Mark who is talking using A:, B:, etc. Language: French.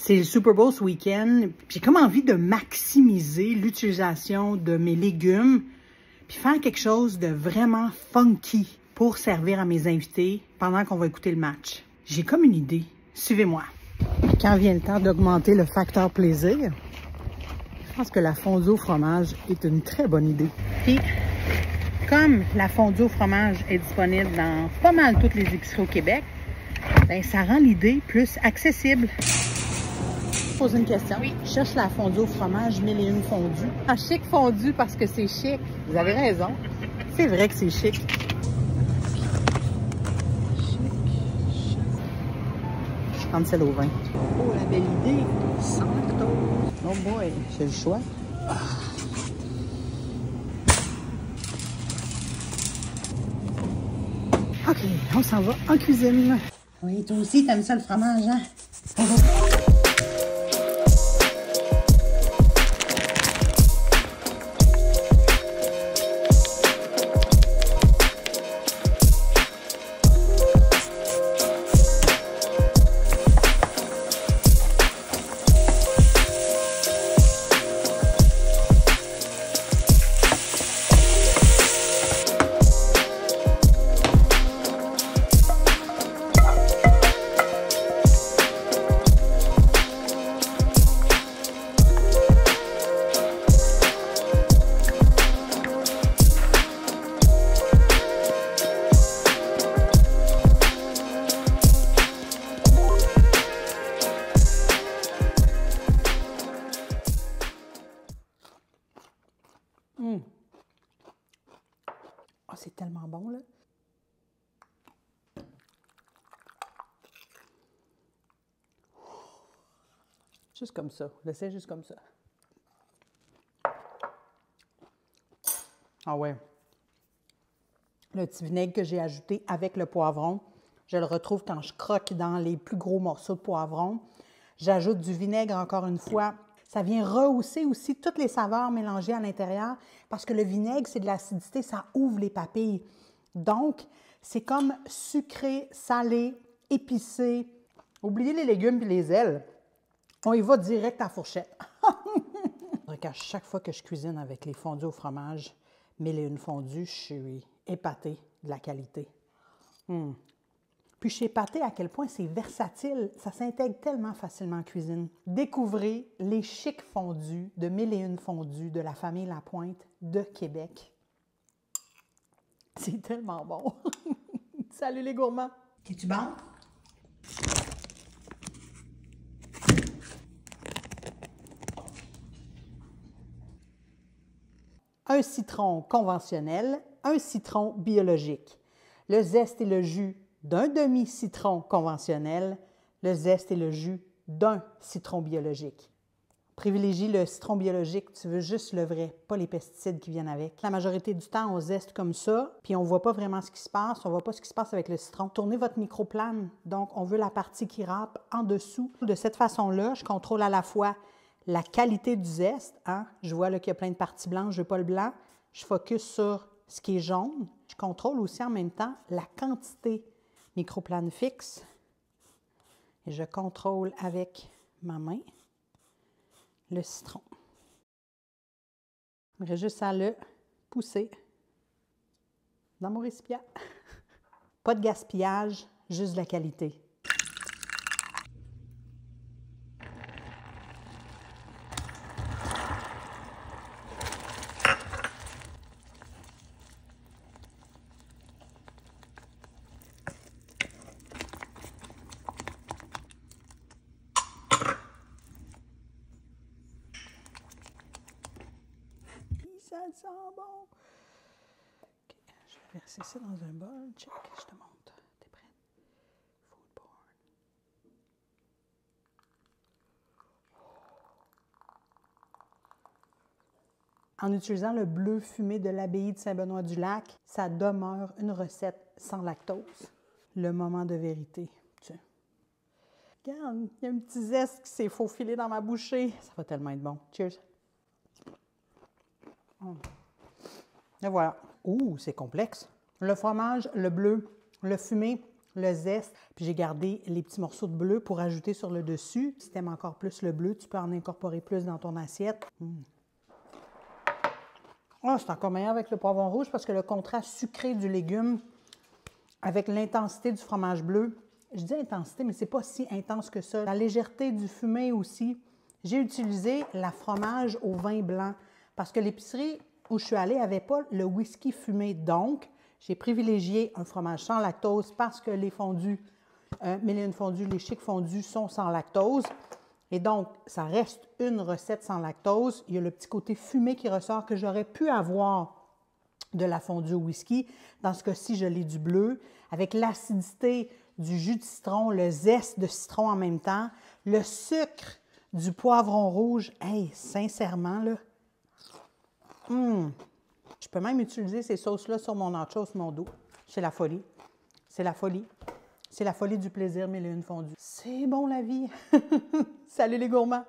A: C'est le Super Bowl ce week-end. J'ai comme envie de maximiser l'utilisation de mes légumes puis faire quelque chose de vraiment funky pour servir à mes invités pendant qu'on va écouter le match. J'ai comme une idée. Suivez-moi. Quand vient le temps d'augmenter le facteur plaisir, je pense que la fondue au fromage est une très bonne idée. Puis, comme la fondue au fromage est disponible dans pas mal toutes les épiceries au Québec, ben, ça rend l'idée plus accessible. Je pose une question. Oui. Je cherche la fondue au fromage 1001 fondue. Un chic fondue parce que c'est chic. Vous avez raison. C'est vrai que c'est chic. Je prends celle au vin. Oh, la belle idée. Sans lactose. Oh boy, j'ai le choix. OK, on s'en va en cuisine. Oui, toi aussi, t'aimes ça le fromage, hein? Oh, c'est tellement bon, là. Juste comme ça. Laissez juste comme ça. Ah ouais. Le petit vinaigre que j'ai ajouté avec le poivron, je le retrouve quand je croque dans les plus gros morceaux de poivron. J'ajoute du vinaigre encore une fois. Ça vient rehausser aussi toutes les saveurs mélangées à l'intérieur parce que le vinaigre, c'est de l'acidité, ça ouvre les papilles. Donc, c'est comme sucré, salé, épicé. Oubliez les légumes et les ailes. On y va direct à la fourchette. À chaque fois que je cuisine avec les fondus au fromage, 1001 fondue, je suis épatée de la qualité. Puis je suis épatée à quel point c'est versatile. Ça s'intègre tellement facilement en cuisine. Découvrez les chics fondus de 1001 fondue de la famille Lapointe de Québec. C'est tellement bon. Salut les gourmands. Es-tu bon? Un citron conventionnel, un citron biologique. Le zeste et le jus d'un demi-citron conventionnel, le zeste et le jus d'un citron biologique. Privilégie le citron biologique, tu veux juste le vrai, pas les pesticides qui viennent avec. La majorité du temps, on zeste comme ça, puis on ne voit pas vraiment ce qui se passe, on ne voit pas ce qui se passe avec le citron. Tournez votre microplane, donc on veut la partie qui râpe en dessous. De cette façon-là, je contrôle à la fois la qualité du zeste, hein? Je vois qu'il y a plein de parties blanches, je ne veux pas le blanc. Je focus sur ce qui est jaune. Je contrôle aussi en même temps la quantité microplane fixe. Et je contrôle avec ma main le citron. J'aurais juste à le pousser dans mon récipient. Pas de gaspillage, juste de la qualité. Ça sent bon. OK, je vais verser ça dans un bol. Check, je te montre. T'es prête? Foodborne. En utilisant le bleu fumé de l'abbaye de Saint-Benoît-du-Lac, ça demeure une recette sans lactose. Le moment de vérité. Tiens. Regarde, il y a un petit zeste qui s'est faufilé dans ma bouchée. Ça va tellement être bon. Cheers. Et voilà. Ouh, c'est complexe. Le fromage, le bleu, le fumé, le zeste, puis j'ai gardé les petits morceaux de bleu pour ajouter sur le dessus. Si tu aimes encore plus le bleu, tu peux en incorporer plus dans ton assiette. Oh, c'est encore meilleur avec le poivron rouge parce que le contraste sucré du légume avec l'intensité du fromage bleu, je dis intensité, mais c'est pas si intense que ça. La légèreté du fumé aussi. J'ai utilisé la fromage au vin blanc parce que l'épicerie où je suis allée n'avait pas le whisky fumé. Donc, j'ai privilégié un fromage sans lactose parce que les fondus, Mille fondus, les chics fondus sont sans lactose. Et donc, ça reste une recette sans lactose. Il y a le petit côté fumé qui ressort que j'aurais pu avoir de la fondue au whisky. Dans ce cas-ci, je l'ai du bleu. Avec l'acidité du jus de citron, le zeste de citron en même temps, le sucre du poivron rouge. Hey, sincèrement, là, je peux même utiliser ces sauces-là sur mon nachos, mon dos. C'est la folie. C'est la folie. C'est la folie du plaisir, Mille et une fondues. C'est bon la vie. Salut les gourmands!